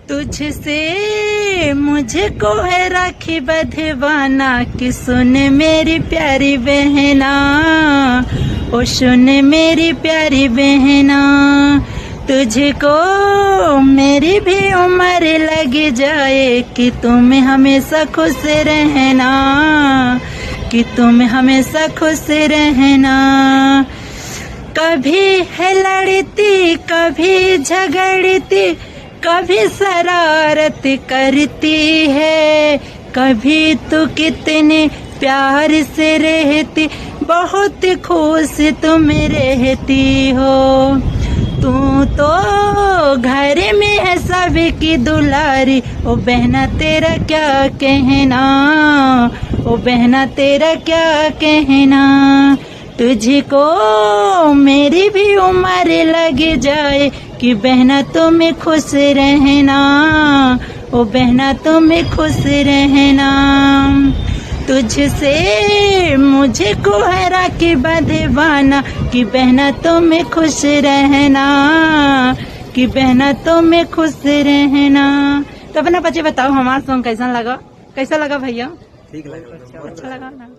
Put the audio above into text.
तुझसे मुझको है राखी बंधवाना कि सुन मेरी प्यारी बहना, ओ सुन मेरी प्यारी बहना। तुझको मेरी भी उम्र लग जाए कि तुम हमेशा खुश रहना, कि तुम हमेशा खुश रहना। कभी है लड़ती कभी झगड़ती, कभी शरारत करती है, कभी तो कितने प्यार से रहती, बहुत खुश तुम रहती हो। तू तो घर में है सबकी दुलारी, ओ बहना तेरा क्या कहना, ओ बहना तेरा क्या कहना। तुझको मेरी भी उम्र लग जाए कि बहना तुम्हें खुश रहना, ओ बहना तुम्हें खुश रहना। तुझसे मुझको है राखी बंधवाना कि बहना तुम्हें खुश रहना, कि बहना तुम्हें खुश रहना। तो अपना बच्चे बताओ हमारा सॉन्ग कैसा लगा भैया? ठीक लगा, अच्छा लगा ना?